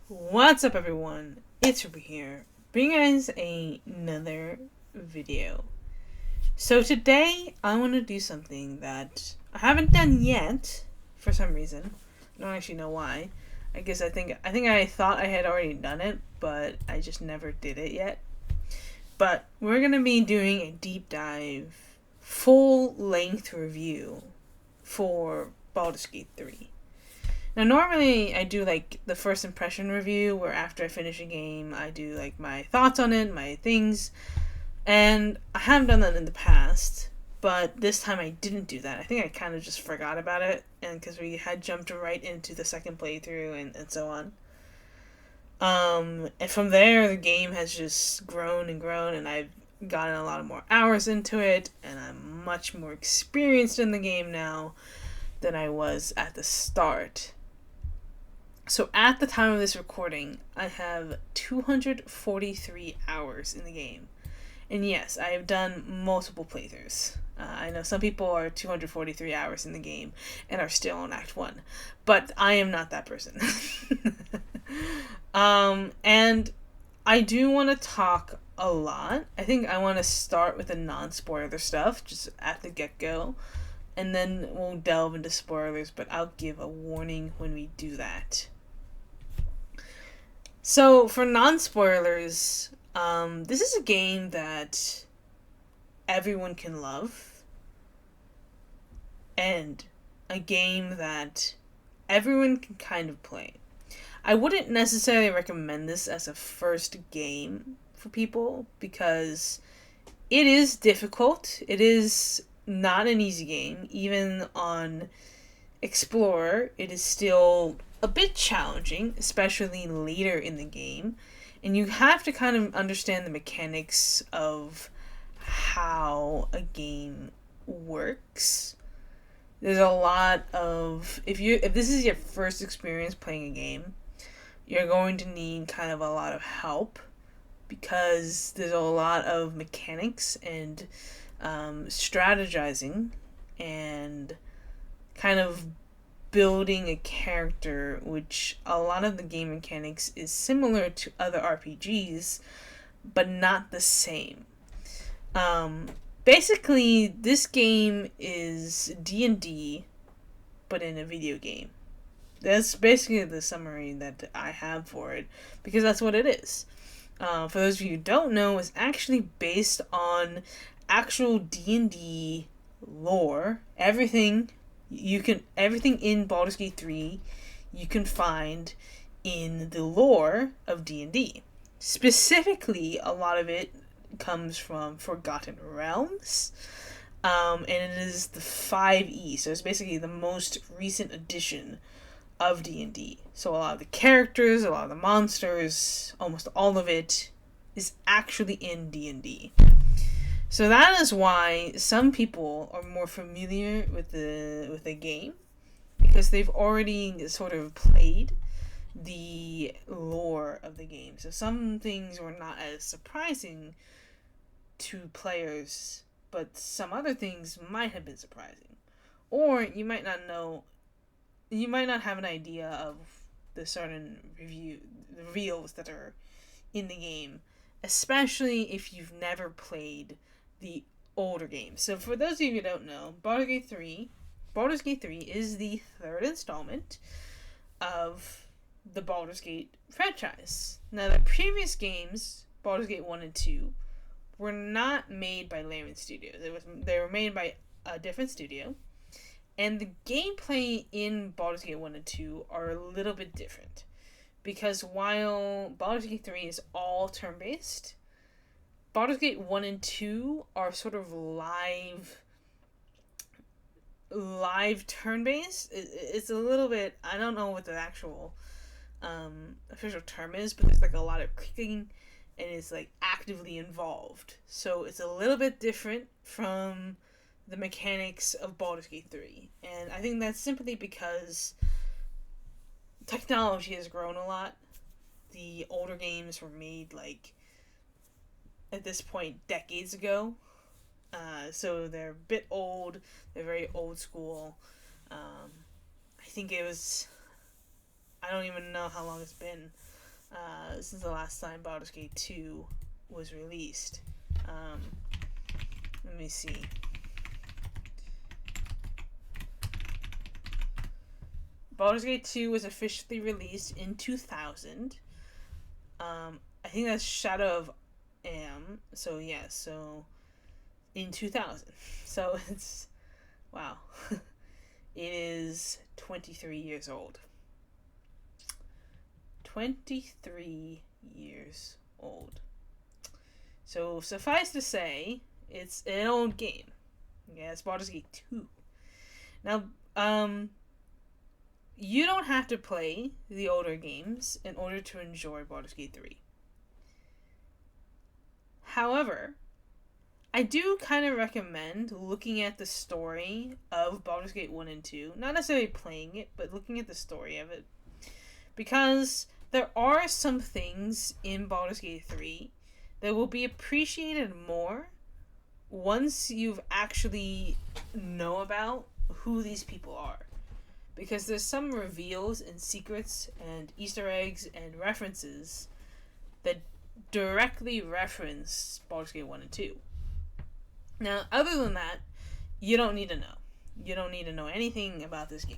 What's up, everyone? It's Ruby here, bringing you guys another video. So today, I want to do something that I haven't done yet, for some reason. I don't actually know why. I thought I had already done it, but I just never did it yet. But we're gonna be doing a deep dive, full length review for Baldur's Gate 3. Now, normally I do like the first impression review where after I finish a game, I do like my thoughts on it, my things, and I have done that in the past, but this time I didn't do that. I think I kind of just forgot about it, and because we had jumped right into the second playthrough and so on. And from there, the game has just grown and grown, and I've gotten a lot of more hours into it, and I'm much more experienced in the game now than I was at the start. So at the time of this recording, I have 243 hours in the game. And yes, I have done multiple playthroughs. I know some people are 243 hours in the game and are still on Act 1. But I am not that person. And I do want to talk a lot. I think I want to start with the non-spoiler stuff, just at the get-go. And then we'll delve into spoilers, but I'll give a warning when we do that. So, for non-spoilers, this is a game that everyone can love, and a game that everyone can kind of play. I wouldn't necessarily recommend this as a first game for people, because it is difficult. It is not an easy game. Even on Explorer, it is still a bit challenging, especially later in the game, and you have to kind of understand the mechanics of how a game works. There's a lot of if this is your first experience playing a game, you're going to need kind of a lot of help, because there's a lot of mechanics and strategizing and kind of building a character, which a lot of the game mechanics is similar to other RPGs, but not the same. Basically, this game is D&D, but in a video game. That's basically the summary that I have for it, because that's what it is. For those of you who don't know, it's actually based on actual D&D lore. Everything in Baldur's Gate 3 you can find in the lore of D&D. Specifically, a lot of it comes from Forgotten Realms, and it is the 5e, so it's basically the most recent edition of D&D. So a lot of the characters, a lot of the monsters, almost all of it is actually in D&D. So that is why some people are more familiar with the game, because they've already sort of played the lore of the game. So some things were not as surprising to players, but some other things might have been surprising. Or you might not have an idea of the certain reveals that are in the game, especially if you've never played the older games. So for those of you who don't know, Baldur's Gate 3 is the third installment of the Baldur's Gate franchise. Now, the previous games, Baldur's Gate 1 and 2, were not made by Larian Studios. They were made by a different studio, and the gameplay in Baldur's Gate 1 and 2 are a little bit different, because while Baldur's Gate 3 is all turn-based, Baldur's Gate 1 and 2 are sort of live turn-based. It's a little bit, I don't know what the actual official term is, but there's like a lot of clicking, and it's like actively involved. So it's a little bit different from the mechanics of Baldur's Gate 3. And I think that's simply because technology has grown a lot. The older games were made like, at this point, decades ago. So they're a bit old. They're very old school. I think it was, I don't even know how long it's been. since the last time Baldur's Gate 2 was released. Let me see. Baldur's Gate 2 was officially released in 2000. I think that's Shadow of Am. So, yeah, so in 2000. So it's, wow. It is 23 years old. 23 years old. So, suffice to say, it's an old game. Yeah, it's Baldur's Gate 2. Now, you don't have to play the older games in order to enjoy Baldur's Gate 3. However, I do kind of recommend looking at the story of Baldur's Gate 1 and 2. Not necessarily playing it, but looking at the story of it. Because there are some things in Baldur's Gate 3 that will be appreciated more once you've actually know about who these people are. Because there's some reveals and secrets and Easter eggs and references that directly reference Baldur's Gate 1 and 2. Now, other than that, you don't need to know. You don't need to know anything about this game.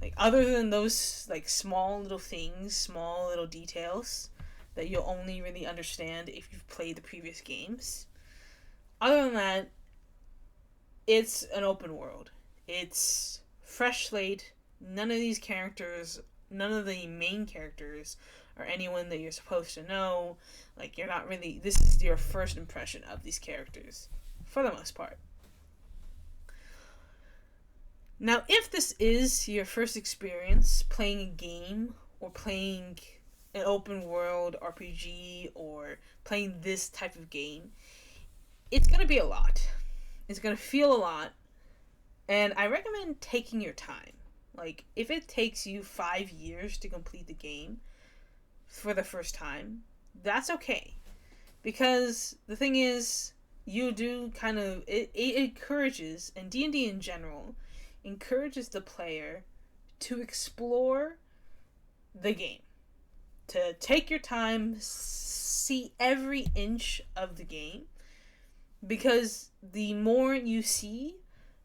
Like, other than those, like, small little things, small little details that you'll only really understand if you've played the previous games. Other than that, it's an open world. It's fresh slate. None of these characters, none of the main characters are anyone that you're supposed to know. Like, you're not really, this is your first impression of these characters, for the most part. Now, if this is your first experience playing a game or playing an open world RPG or playing this type of game, it's going to be a lot. It's going to feel a lot. And I recommend taking your time. Like, if it takes you 5 years to complete the game for the first time, that's okay. Because the thing is, you do kind of, it encourages, and D&D in general, encourages the player to explore the game. To take your time, see every inch of the game. Because the more you see,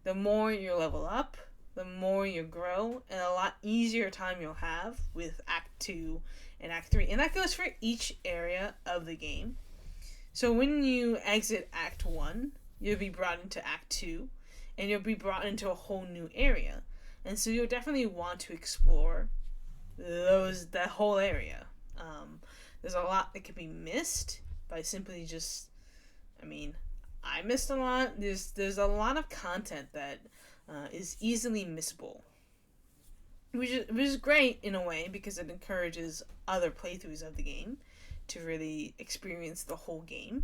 the more you level up, the more you grow, and a lot easier time you'll have with Act 2 and Act 3. And that goes for each area of the game. So when you exit Act 1, you'll be brought into Act 2, and you'll be brought into a whole new area. And so you'll definitely want to explore that whole area. There's a lot that can be missed by simply just, I missed a lot. There's a lot of content that is easily missable, which is great in a way because it encourages other playthroughs of the game to really experience the whole game.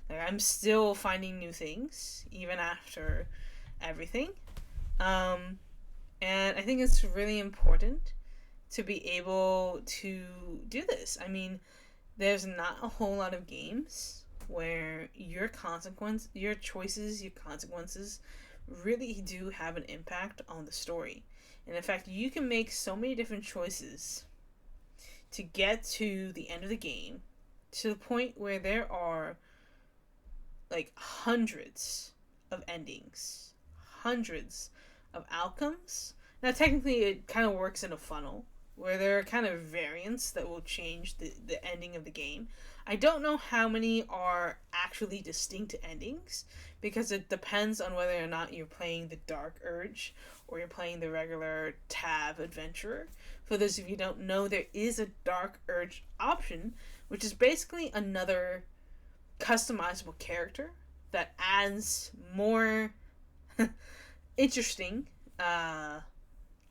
Like, I'm still finding new things even after everything, and I think it's really important to be able to do this. There's not a whole lot of games where your consequences really do have an impact on the story. And in fact, you can make so many different choices to get to the end of the game, to the point where there are like hundreds of endings, hundreds of outcomes. Now, technically, it kind of works in a funnel, where there are kind of variants that will change the ending of the game. I don't know how many are actually distinct endings, because it depends on whether or not you're playing the Dark Urge or you're playing the regular Tab Adventurer. For those of you who don't know, there is a Dark Urge option, which is basically another customizable character that adds more interesting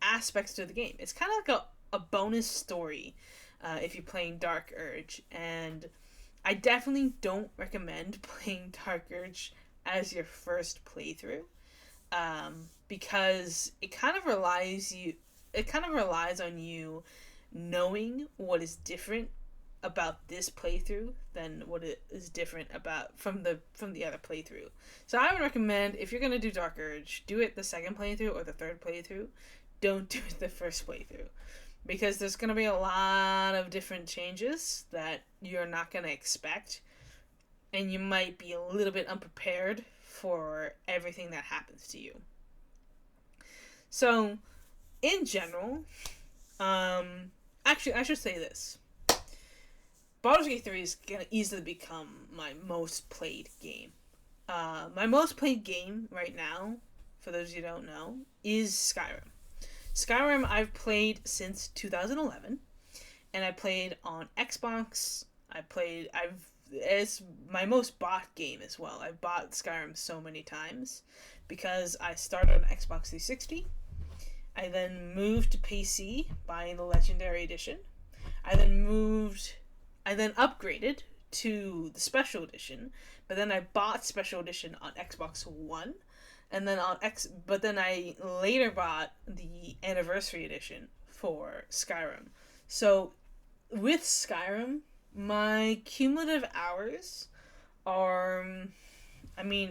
aspects to the game. It's kind of like a bonus story if you're playing Dark Urge, and I definitely don't recommend playing Dark Urge as your first playthrough, because it kind of relies on you knowing what is different about this playthrough than what it is different about from the other playthrough. So I would recommend, if you're gonna do Dark Urge, do it the second playthrough or the third playthrough. Don't do it the first playthrough, because there's going to be a lot of different changes that you're not going to expect, and you might be a little bit unprepared for everything that happens to you. So, in general, actually, I should say this. Baldur's Gate 3 is going to easily become my most played game. My most played game right now, for those of you who don't know, is Skyrim. Skyrim I've played since 2011, and I played on Xbox. It's my most bought game as well. I've bought Skyrim so many times because I started on Xbox 360. I then moved to PC buying the Legendary Edition. I then upgraded to the Special Edition, but then I bought Special Edition on Xbox One, and then but then I later bought the Anniversary Edition for Skyrim. So with Skyrim, my cumulative hours are,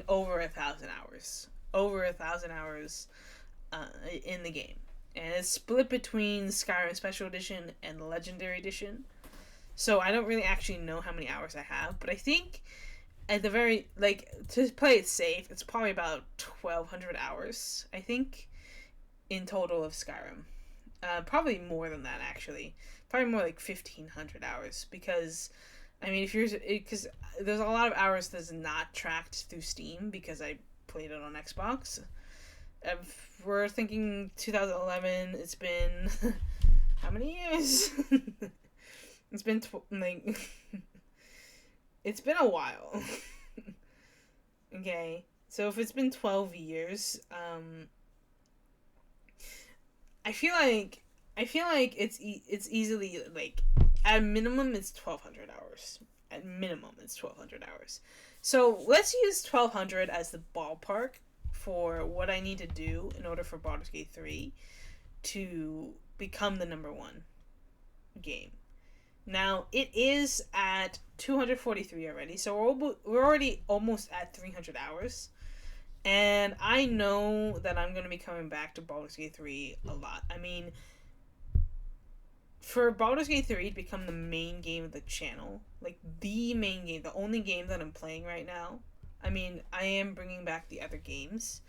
over 1,000 hours. Over 1,000 hours in the game. And it's split between Skyrim Special Edition and the Legendary Edition. So I don't really actually know how many hours I have, but I think at the very, to play it safe, it's probably about 1,200 hours, I think, in total of Skyrim. Probably more than that, actually. Probably more like 1,500 hours, because, because there's a lot of hours that's not tracked through Steam, because I played it on Xbox. We're thinking 2011, it's been, how many years? It's been, it's been a while. Okay, so if it's been 12 years, I feel like it's easily, at minimum it's 1,200 hours. At minimum it's 1,200 hours. So let's use 1,200 as the ballpark for what I need to do in order for Baldur's Gate 3 to become the number one game. Now, it is at 243 already, so we're already almost at 300 hours. And I know that I'm going to be coming back to Baldur's Gate 3 a lot. For Baldur's Gate 3 to become the main game of the channel, the main game, the only game that I'm playing right now, I am bringing back the other games.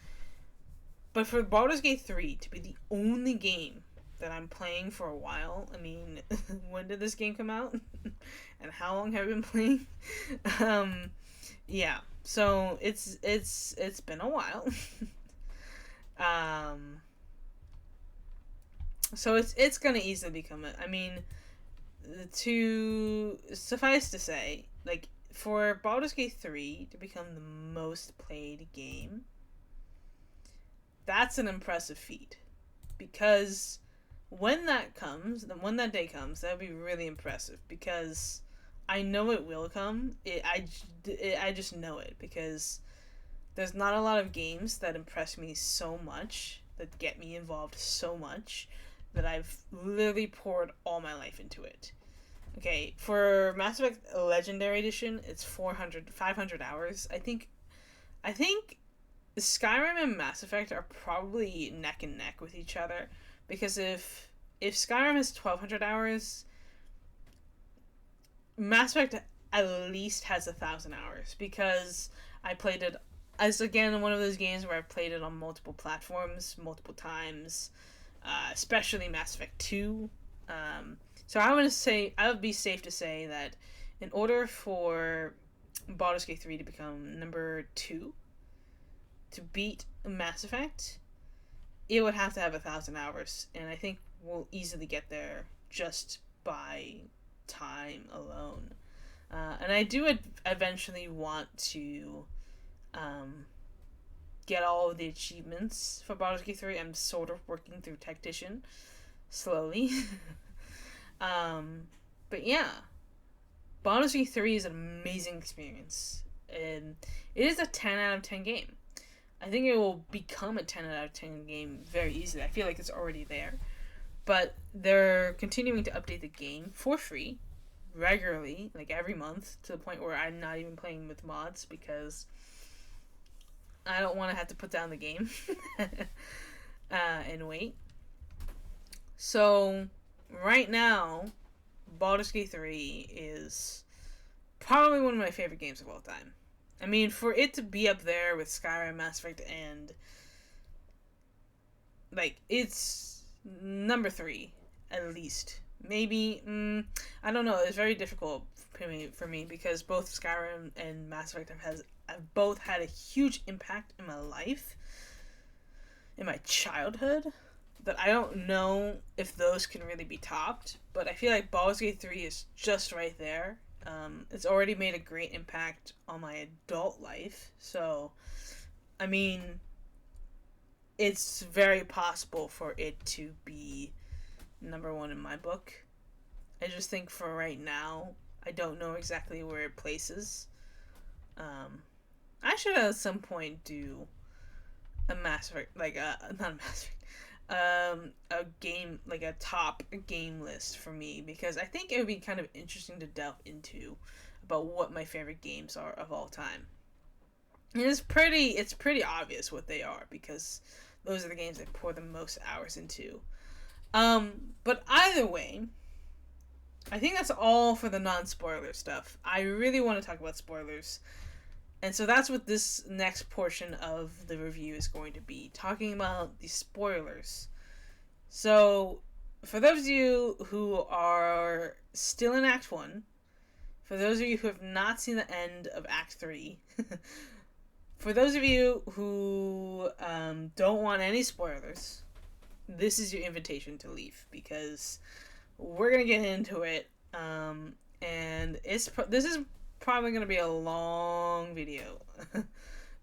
But for Baldur's Gate 3 to be the only game that I'm playing for a while, when did this game come out? And how long have I been playing? Yeah, so it's been a while. So it's gonna easily become to suffice to say, for Baldur's Gate 3 to become the most played game, that's an impressive feat. Because when that day comes, that'll be really impressive, because I know it will come. I just know it, because there's not a lot of games that impress me so much, that get me involved so much, that I've literally poured all my life into it. Okay, for Mass Effect Legendary Edition, it's 500 hours. I think Skyrim and Mass Effect are probably neck and neck with each other, because if Skyrim is 1,200 hours, Mass Effect at least has 1,000 hours, because I played it as, again, one of those games where I've played it on multiple platforms, multiple times, especially Mass Effect 2. So I would be safe to say that in order for Baldur's Gate 3 to become number 2, to beat Mass Effect, it would have to have 1,000 hours, and I think we'll easily get there just by time alone. And I do eventually want to get all of the achievements for Baldur's Gate 3. I'm sort of working through Tactician slowly. But yeah, Baldur's Gate 3 is an amazing experience, and it is a 10 out of 10 game. I think it will become a 10 out of 10 game very easily. I feel like it's already there. But they're continuing to update the game for free, regularly, every month, to the point where I'm not even playing with mods, because I don't want to have to put down the game and wait. So, right now, Baldur's Gate 3 is probably one of my favorite games of all time. I mean, for it to be up there with Skyrim, Mass Effect, and like, it's number 3 at least. Maybe I don't know. It's very difficult for me because both Skyrim and Mass Effect have both had a huge impact in my life, in my childhood. That I don't know if those can really be topped, but I feel like Baldur's Gate 3 is just right there. It's already made a great impact on my adult life, so I mean, it's very possible for it to be number 1 in my book. I just think for right now, I don't know exactly where it places. I should at some point do a Mass Effect, like not a Mass Effect, a game, like a top game list for me, because I think it would be kind of interesting to delve into about what my favorite games are of all time. And it's pretty obvious what they are, because those are the games I pour the most hours into. But either way, I think that's all for the non-spoiler stuff. I really want to talk about spoilers. And so that's what this next portion of the review is going to be, talking about the spoilers. So, for those of you who are still in Act 1, for those of you who have not seen the end of Act 3, for those of you who don't want any spoilers, this is your invitation to leave, because we're going to get into it, and this is probably going to be a long video,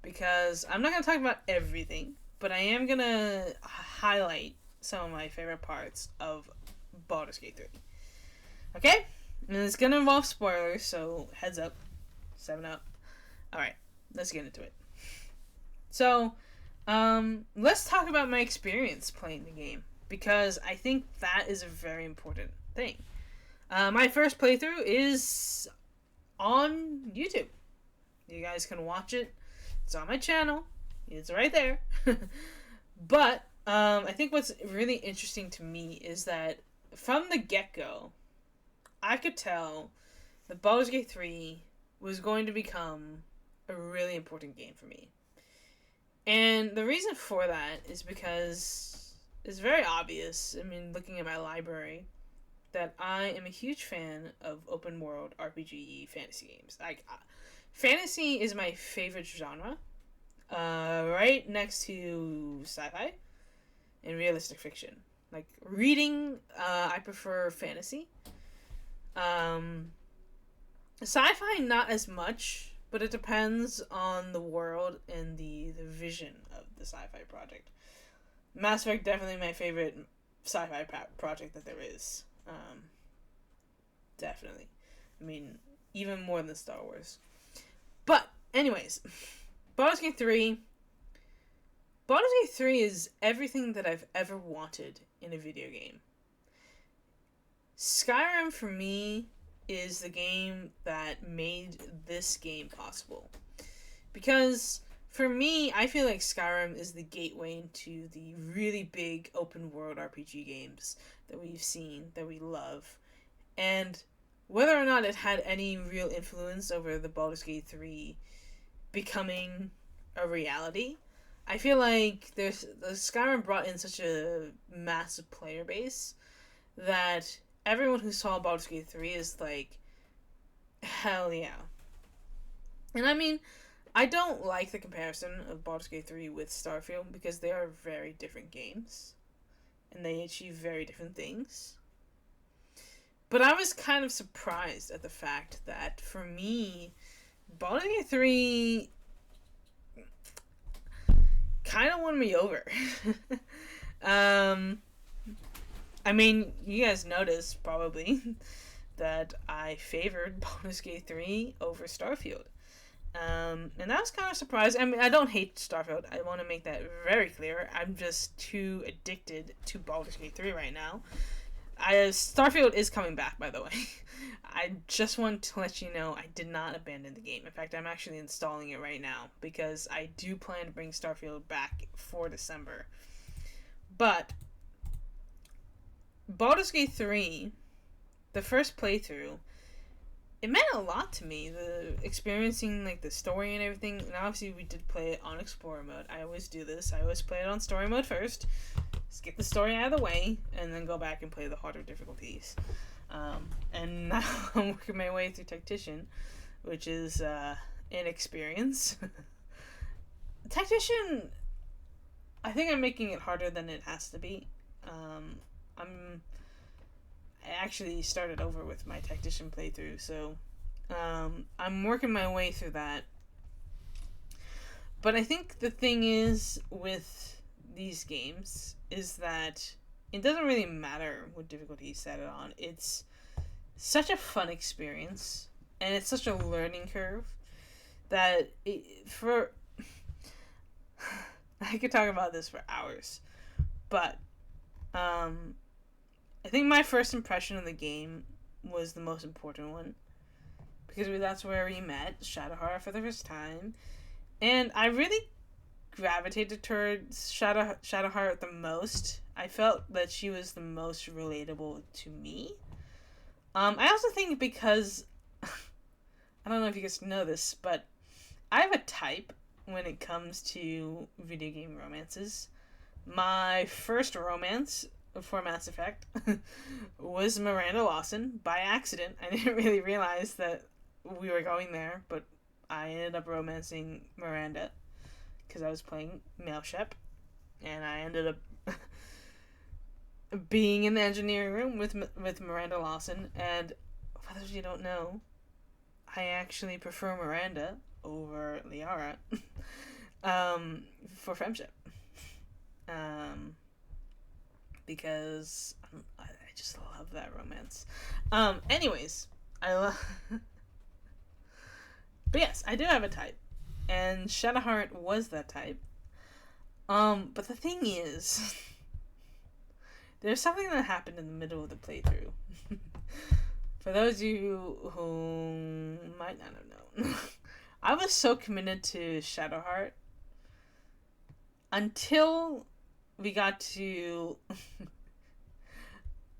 because I'm not going to talk about everything, but I am going to highlight some of my favorite parts of Baldur's Gate 3. Okay? And it's going to involve spoilers, so heads up, 7 up. Alright, let's get into it. So, let's talk about my experience playing the game, because I think that is a very important thing. My first playthrough is on YouTube. You guys can watch it. It's on my channel. It's right there. But I think what's really interesting to me is that from the get-go, I could tell that Baldur's Gate 3 was going to become a really important game for me. And the reason for that is because it's very obvious, I mean, looking at my library, that I am a huge fan of open world RPG fantasy games. Like, fantasy is my favorite genre, right next to sci-fi and realistic fiction. Like, reading, I prefer fantasy. Sci-fi, not as much, but it depends on the world and the vision of the sci-fi project. Mass Effect, definitely my favorite sci-fi project that there is. Definitely. I mean, even more than Star Wars. But, anyways, Baldur's Gate 3. Baldur's Gate 3 is everything that I've ever wanted in a video game. Skyrim, for me, is the game that made this game possible. Because, for me, I feel like Skyrim is the gateway into the really big open world RPG games that we've seen, that we love. And whether or not it had any real influence over the Baldur's Gate 3 becoming a reality, I feel like the Skyrim brought in such a massive player base that everyone who saw Baldur's Gate 3 is like, hell yeah. And I mean, I don't like the comparison of Baldur's Gate 3 with Starfield, because they are very different games, and they achieve very different things. But I was kind of surprised at the fact that, for me, Baldur's Gate 3 kind of won me over. I mean, you guys noticed, probably, that I favored Baldur's Gate 3 over Starfield. And that was kind of surprising. I mean, I don't hate Starfield. I want to make that very clear. I'm just too addicted to Baldur's Gate 3 right now. Starfield is coming back, by the way. I just want to let you know I did not abandon the game. In fact, I'm actually installing it right now, because I do plan to bring Starfield back for December. But Baldur's Gate 3, the first playthrough, it meant a lot to me. The experiencing like the story and everything, and obviously we did play it on Explorer mode. I always do this. I always play it on story mode first, just get the story out of the way, and then go back and play the harder difficulties. And now I'm working my way through Tactician, which is inexperience. Tactician, I think I'm making it harder than it has to be. I actually started over with my Tactician playthrough, so I'm working my way through that. But I think the thing is with these games is that it doesn't really matter what difficulty you set it on. It's such a fun experience, and it's such a learning curve that I could talk about this for hours. But I think my first impression of the game was the most important one, because that's where we met Shadowheart for the first time, and I really gravitated towards Shadowheart the most. I felt that she was the most relatable to me. I also think because I don't know if you guys know this, but I have a type when it comes to video game romances. My first romance for Mass Effect was Miranda Lawson by accident. I didn't really realize that we were going there, but I ended up romancing Miranda because I was playing Male Shep, and I ended up being in the engineering room with Miranda Lawson. And for those of you who don't know, I actually prefer Miranda over Liara for friendship. Because I just love that romance. Anyways, I love. But yes, I do have a type, and Shadowheart was that type. But the thing is, there's something that happened in the middle of the playthrough. For those of you who might not have known, I was so committed to Shadowheart until we got to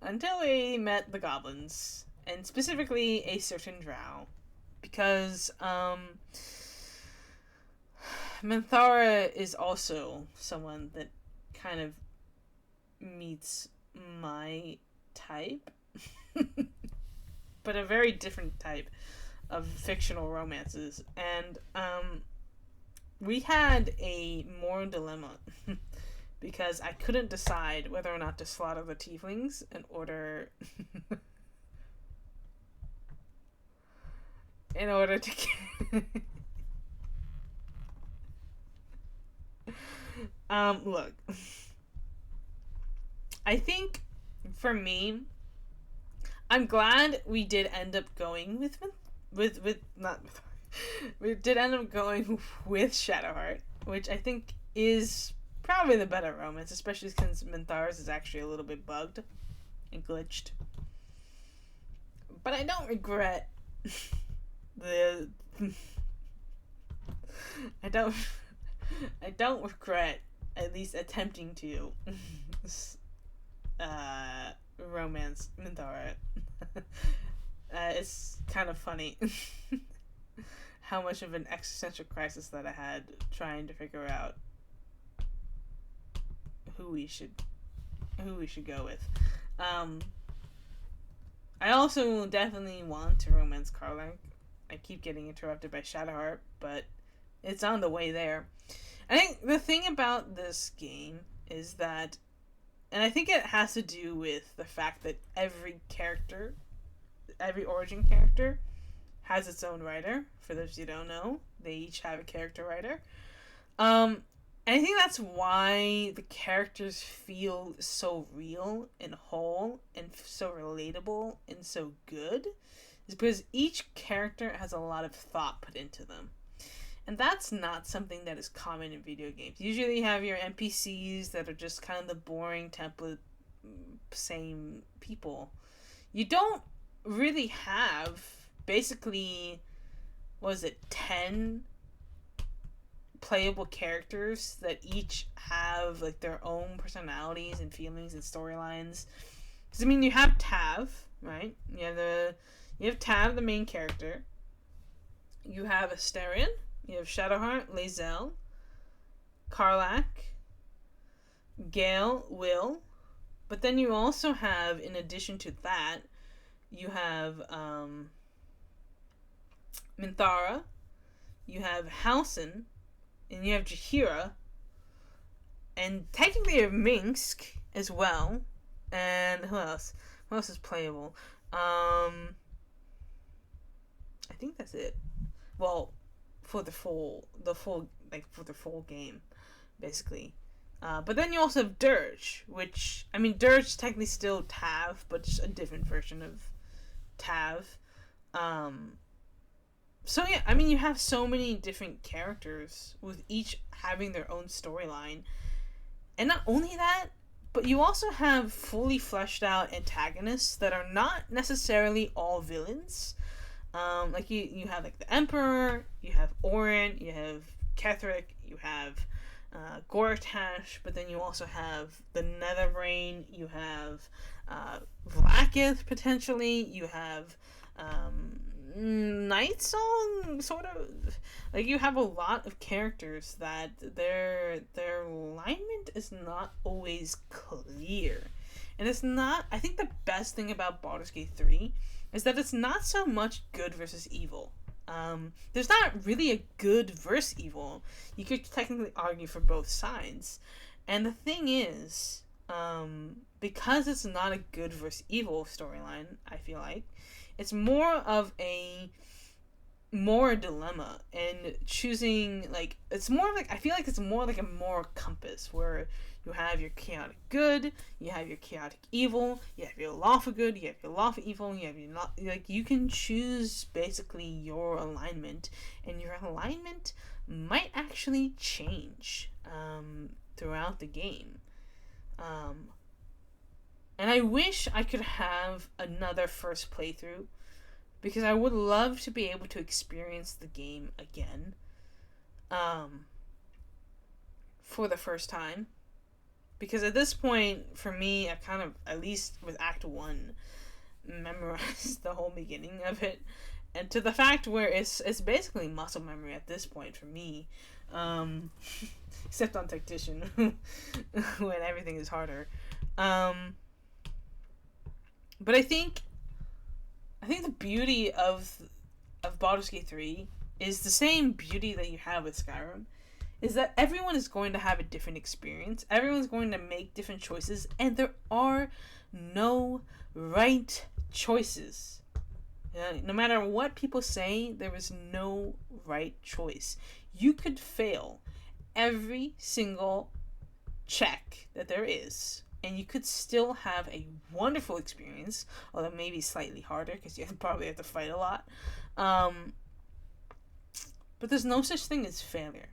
until we met the goblins, and specifically a certain drow, because Minthara is also someone that kind of meets my type, but a very different type of fictional romances, and we had a moral dilemma. Because I couldn't decide whether or not to slaughter the tieflings in order to look. I think for me, I'm glad we did end up going with we did end up going with Shadowheart, which I think is probably the better romance, especially since Minthara's is actually a little bit bugged and glitched. But I don't regret I don't regret at least attempting to romance Minthara. It's kind of funny how much of an existential crisis that I had trying to figure out who we should go with. I also definitely want to romance Karlach. I keep getting interrupted by Shadowheart, but it's on the way there. I think the thing about this game is that, and I think it has to do with the fact that every origin character has its own writer. For those who don't know, they each have a character writer. And I think that's why the characters feel so real and whole and so relatable and so good, is because each character has a lot of thought put into them. And that's not something that is common in video games. Usually you have your NPCs that are just kind of the boring template, same people. You don't really have, basically, 10 playable characters that each have like their own personalities and feelings and storylines Because I mean, you have Tav, right? You have Tav, the main character. You have Asterion. You have Shadowheart, Lae'zel, Karlach, Gale, Will. But then you also have, in addition to that, you have Minthara, you have Halsin, and you have Jaheira, and technically you have Minsk as well. And who else? Who else is playable? I think that's it. Well, for the full game, basically. But then you also have Dirge, which, I mean, Dirge technically still Tav, but just a different version of Tav. So yeah, I mean, you have so many different characters with each having their own storyline. And not only that, but you also have fully fleshed out antagonists that are not necessarily all villains. Like you have like the Emperor, you have Orin, you have Ketheric, you have Gortash, but then you also have the Netherbrain, you have Vlaakith potentially, you have Night Song, sort of. Like, you have a lot of characters that their alignment is not always clear. And it's not, I think the best thing about Baldur's Gate 3 is that it's not so much good versus evil. There's not really a good versus evil. You could technically argue for both sides. And the thing is, because it's not a good versus evil storyline, I feel like, it's more of a dilemma, and choosing, like, it's more like, I feel like it's more like a moral compass, where you have your chaotic good, you have your chaotic evil, you have your lawful good, you have your lawful evil, you have your not, like, you can choose basically your alignment, and your alignment might actually change throughout the game. And I wish I could have another first playthrough, because I would love to be able to experience the game again for the first time. Because at this point, for me, I kind of, at least with Act 1, memorized the whole beginning of it. And to the fact where it's basically muscle memory at this point for me. Except on Tactician, when everything is harder. But I think the beauty of Baldur's Gate 3 is the same beauty that you have with Skyrim, is that everyone is going to have a different experience, everyone's going to make different choices, and there are no right choices. No matter what people say, there is no right choice. You could fail every single check that there is, and you could still have a wonderful experience, although maybe slightly harder because you probably have to fight a lot. But there's no such thing as failure.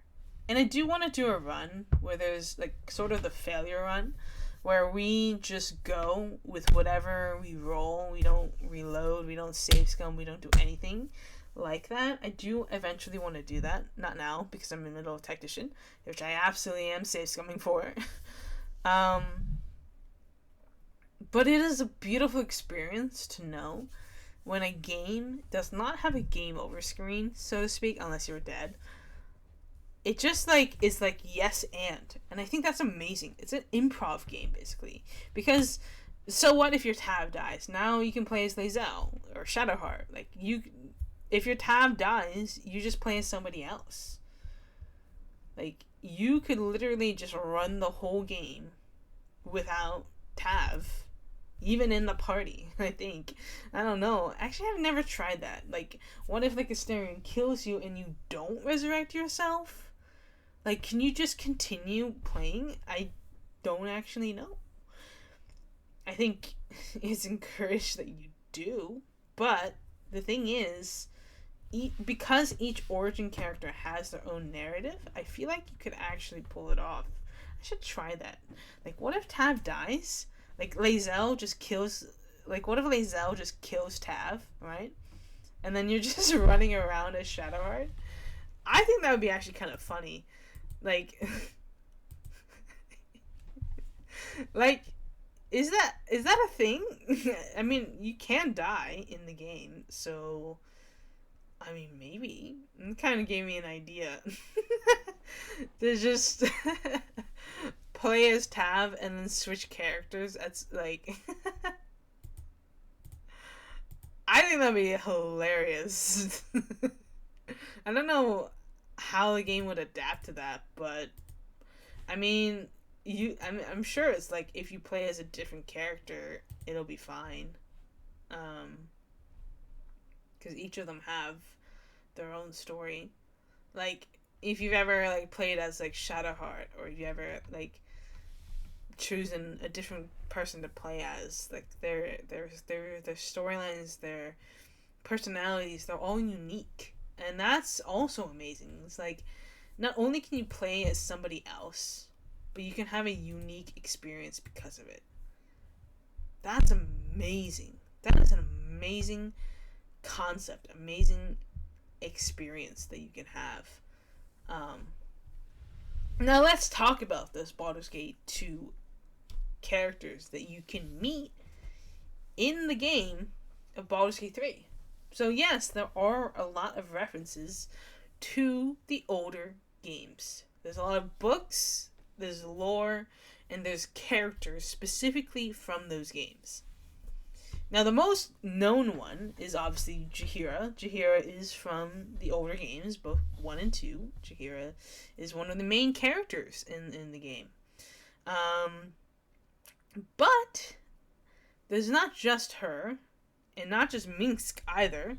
And I do want to do a run where there's, like, sort of the failure run, where we just go with whatever we roll. We don't reload, we don't save scum, we don't do anything like that. I do eventually want to do that. Not now, because I'm in the middle of Tactician, which I absolutely am save scumming for. But it is a beautiful experience to know when a game does not have a game over screen, so to speak, unless you're dead. It just, like, is like yes and I think that's amazing. It's an improv game, basically, because so what if your Tav dies? Now you can play as Lae'zel or Shadowheart. Like, if your Tav dies, you just play as somebody else. Like, you could literally just run the whole game without Tav, even in the party, I think. I don't know. Actually, I've never tried that. Like, what if, like, Asterion kills you and you don't resurrect yourself? Like, can you just continue playing? I don't actually know. I think it's encouraged that you do, but the thing is, because each origin character has their own narrative, I feel like you could actually pull it off. I should try that. Like, what if Tav dies? Like, Lae'zel just kills... Like, what if Lae'zel just kills Tav, right? And then you're just running around as Shadowheart? I think that would be actually kind of funny. Like... like, is that a thing? I mean, you can die in the game, so I mean, maybe. It kind of gave me an idea. To just play as Tav and then switch characters. That's like, I think that'd be hilarious. I don't know how the game would adapt to that, but I mean, I'm sure it's like if you play as a different character, it'll be fine. Because each of them have their own story. Like if you've ever like played as like Shadowheart, or if you ever like choosing a different person to play as, like their storylines, their personalities, they're all unique, and that's also amazing. It's like not only can you play as somebody else, but you can have a unique experience because of it. That's amazing. That is an amazing concept, amazing experience that you can have. Now let's talk about this Baldur's Gate 2 characters that you can meet in the game of Baldur's Gate 3. So yes, there are a lot of references to the older games. There's a lot of books, there's lore, and there's characters specifically from those games. Now, the most known one is obviously Jaheira. Jaheira is from the older games, both 1 and 2. Jaheira is one of the main characters in the game. But there's not just her, and not just Minsk either.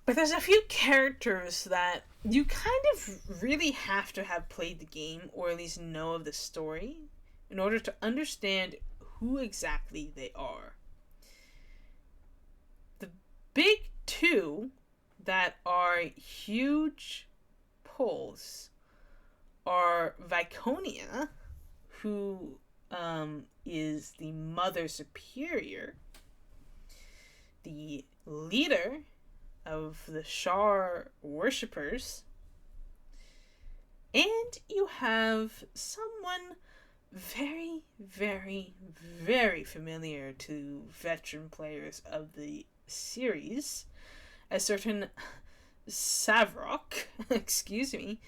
But there's a few characters that you kind of really have to have played the game, or at least know of the story, in order to understand who exactly they are. The big two that are huge pulls are Viconia, who is the Mother Superior, the leader of the Shar worshippers, and you have someone very, very, very familiar to veteran players of the series, a certain Savrok, excuse me,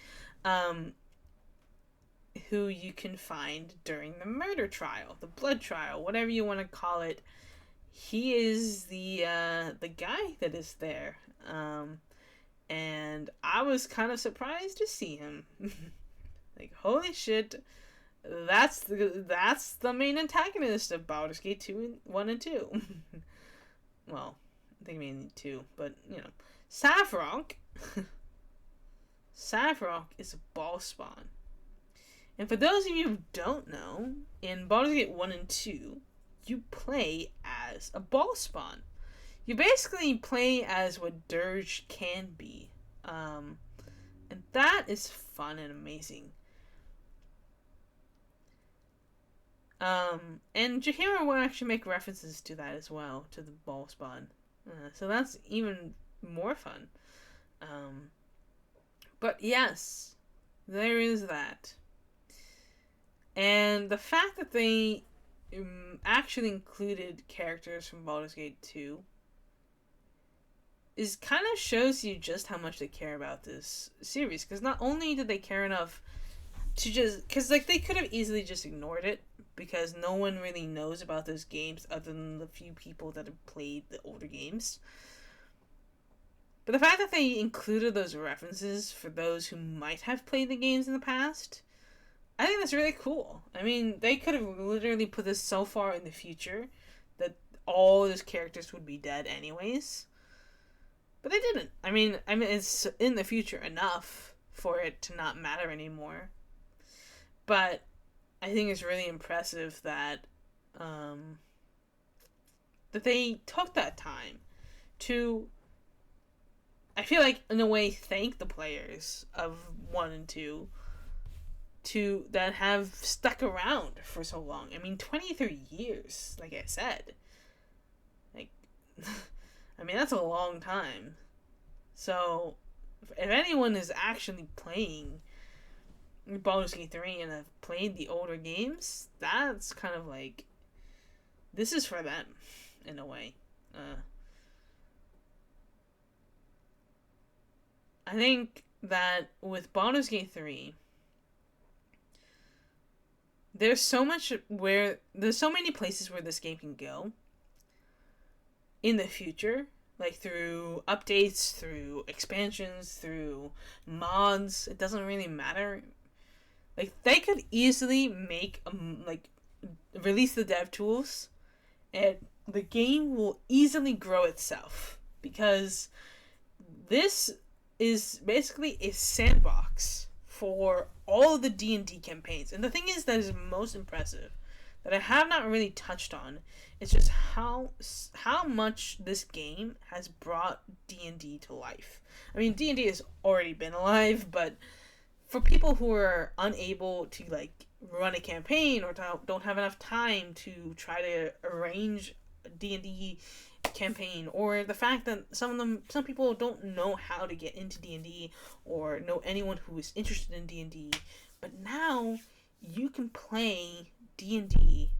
who you can find during the murder trial, the blood trial, whatever you want to call it. He is the guy that is there, and I was kind of surprised to see him. Like, holy shit, that's the main antagonist of Baldur's Gate 1 and 2. Well, I think mainly 2, but you know, Savrok. Savrok is a ball spawn. And for those of you who don't know, in Baldur's Gate 1 and 2, you play as a ball spawn. You basically play as what Dirge can be. And that is fun and amazing. And Jaheira will actually make references to that as well, to the ball spawn. So that's even more fun. But yes, there is that. And the fact that they actually included characters from Baldur's Gate 2 is kind of shows you just how much they care about this series. Because not only did they care enough to just... Because like, they could have easily just ignored it, because no one really knows about those games other than the few people that have played the older games. But the fact that they included those references for those who might have played the games in the past, I think that's really cool. I mean, they could have literally put this so far in the future that all those characters would be dead anyways. But they didn't. I mean, it's in the future enough for it to not matter anymore. But I think it's really impressive that that they took that time to, I feel like, in a way, thank the players of 1 and 2 that have stuck around for so long. I mean, 23 years, like I said. Like, I mean, that's a long time. So, if anyone is actually playing Baldur's Gate 3 and have played the older games, that's kind of like this is for them, in a way. I think that with Baldur's Gate 3, there's so many places where this game can go in the future, like through updates, through expansions, through mods. It doesn't really matter. Like, they could easily make release the dev tools, and the game will easily grow itself, because this is basically a sandbox for all of the D&D campaigns. And the thing is that is most impressive, that I have not really touched on, is just how much this game has brought D&D to life. I mean, D&D has already been alive, but for people who are unable to like run a campaign, or don't have enough time to try to arrange a D&D campaign, or the fact that some people don't know how to get into D&D or know anyone who is interested in D&D, but now you can play D&D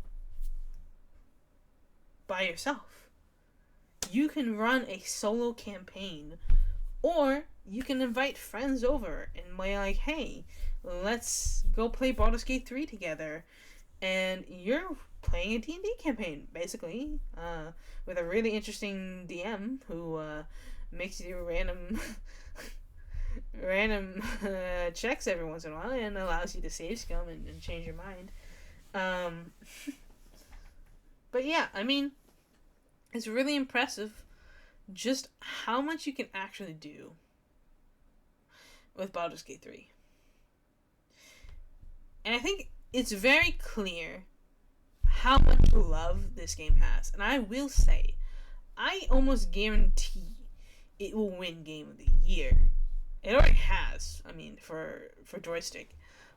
by yourself. You can run a solo campaign, or you can invite friends over and be like, hey, let's go play Baldur's Gate 3 together. And you're playing a D&D campaign, basically, with a really interesting DM who makes you random checks every once in a while, and allows you to save scum and change your mind. But yeah, I mean, it's really impressive just how much you can actually do with Baldur's Gate 3. And I think it's very clear how much love this game has. And I will say, I almost guarantee it will win Game of the Year. It already has, I mean, for joystick.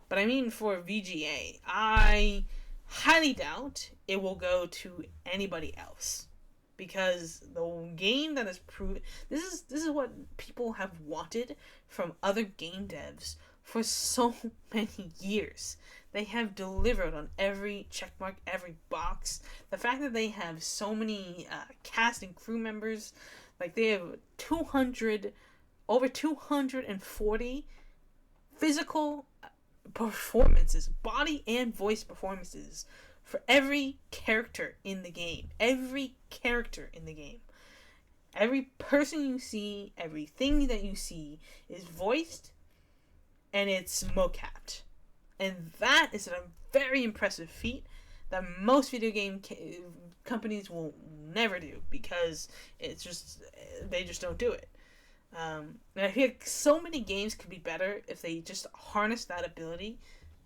But I mean for VGA, I highly doubt it will go to anybody else. Because the game that has proven... This is what people have wanted from other game devs for so many years. They have delivered on every checkmark, every box. The fact that they have so many cast and crew members, like they have over 240 physical performances, body and voice performances for every character in the game. Every character in the game. Every person you see, everything that you see is voiced, and it's mocapped. And that is a very impressive feat that most video game companies will never do, because they just don't do it. And I feel like so many games could be better if they just harness that ability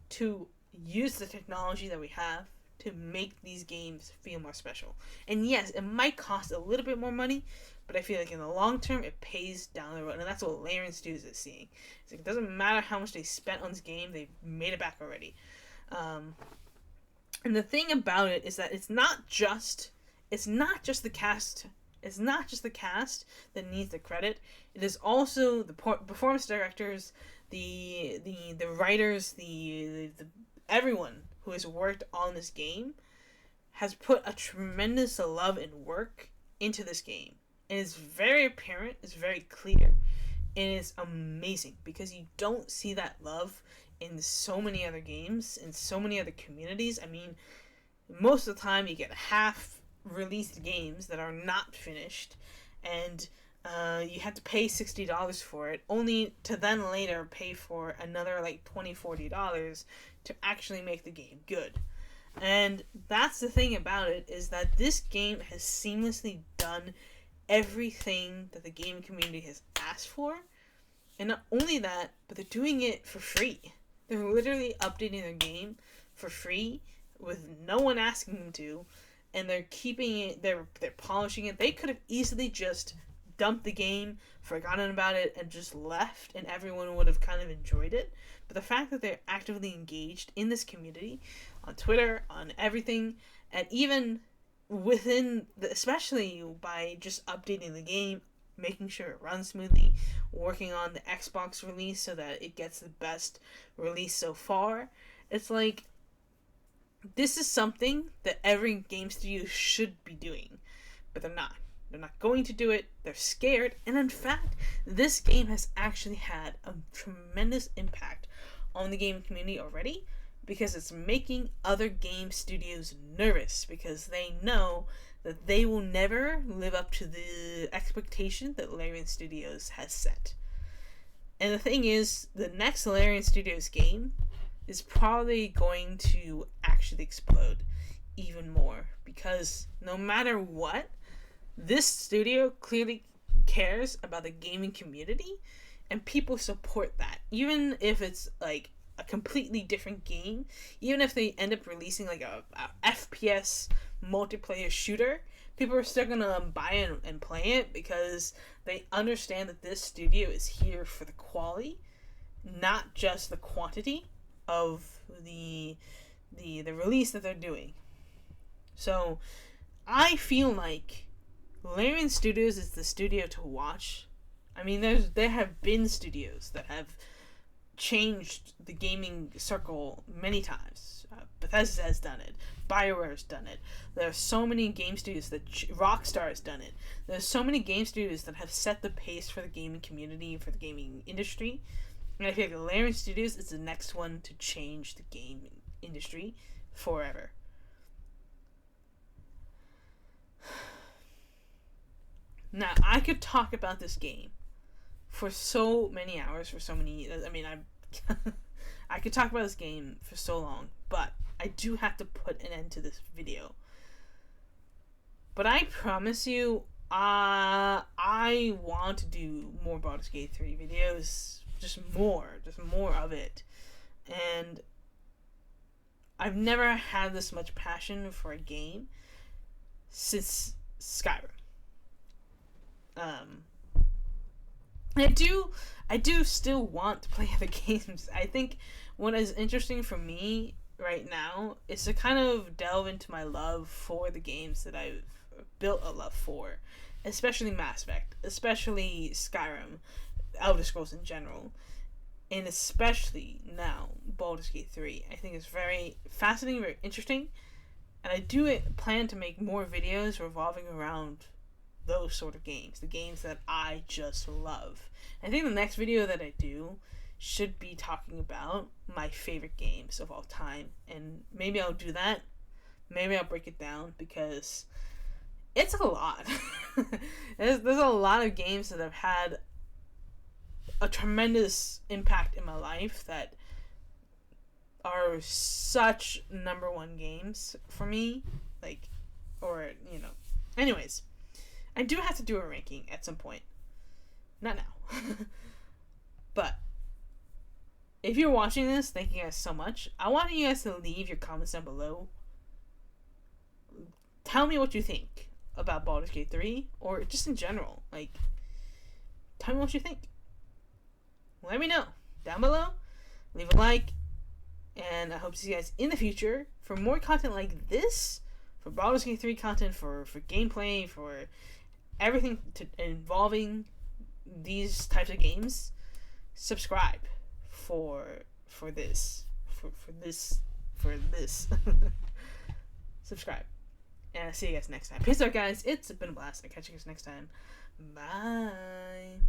to use the technology that we have to make these games feel more special. And yes, it might cost a little bit more money, but I feel like in the long term, it pays down the road. And that's what Larian Studios is seeing. It's like, it doesn't matter how much they spent on this game, they've made it back already. And the thing about it is that it's not just the cast. It's not just the cast that needs the credit. It is also the performance directors, the writers, the everyone who has worked on this game has put a tremendous love and work into this game. And it's very apparent, it's very clear, and it's amazing, because you don't see that love in so many other games, in so many other communities. I mean, most of the time you get half-released games that are not finished, and you have to pay $60 for it, only to then later pay for another like $20-$40 to actually make the game good. And that's the thing about it, is that this game has seamlessly done everything that the game community has asked for. And not only that, but they're doing it for free. They're literally updating their game for free with no one asking them to, and they're keeping it, they're polishing it. They could have easily just dumped the game, forgotten about it, and just left, and everyone would have kind of enjoyed it. But the fact that they're actively engaged in this community, on Twitter, on everything, and even within especially by just updating the game, making sure it runs smoothly, working on the Xbox release so that it gets the best release so far. It's like, This is something that every game studio should be doing, but they're not. They're not going to do it. They're scared. And in fact, this game has actually had a tremendous impact on the gaming community already, because it's making other game studios nervous, because they know that they will never live up to the expectation that Larian Studios has set. And the thing is, the next Larian Studios game is probably going to actually explode even more, because no matter what, this studio clearly cares about the gaming community, and people support that. Even if it's like a completely different game, even if they end up releasing like a FPS multiplayer shooter, people are still gonna buy it and play it, because they understand that this studio is here for the quality, not just the quantity of the release that they're doing. So I feel like Larian Studios is the studio to watch. I mean, there have been studios that have changed the gaming circle many times. Bethesda has done it. BioWare has done it. There are so many game studios that Rockstar has done it. There's so many game studios that have set the pace for the gaming community, for the gaming industry. And I feel like Larian Studios is the next one to change the game industry forever. Now, I could talk about this game for so many hours, for so many... I mean, I could talk about this game for so long, but I do have to put an end to this video. But I promise you, I want to do more Baldur's Gate 3 videos. Just more of it. And I've never had this much passion for a game since Skyrim. I do still want to play other games. I think what is interesting for me right now is to kind of delve into my love for the games that I've built a love for, especially Mass Effect, especially Skyrim, Elder Scrolls in general, and especially now Baldur's Gate 3. I think it's very fascinating, very interesting, and I do plan to make more videos revolving around those sort of games, the games that I just love. I think the next video that I do should be talking about my favorite games of all time, and maybe I'll do that. Maybe I'll break it down, because it's a lot. there's a lot of games that have had a tremendous impact in my life that are such number one games for me, like, or, you know, anyways. I do have to do a ranking at some point. Not now. But if you're watching this, thank you guys so much. I want you guys to leave your comments down below. Tell me what you think about Baldur's Gate 3, or just in general. Like, tell me what you think. Let me know down below. Leave a like. And I hope to see you guys in the future for more content like this. For Baldur's Gate 3 content, for gameplay, for everything involving these types of games. Subscribe for this. Subscribe. And I'll see you guys next time. Peace out, guys. It's been a blast. I'll catch you guys next time. Bye.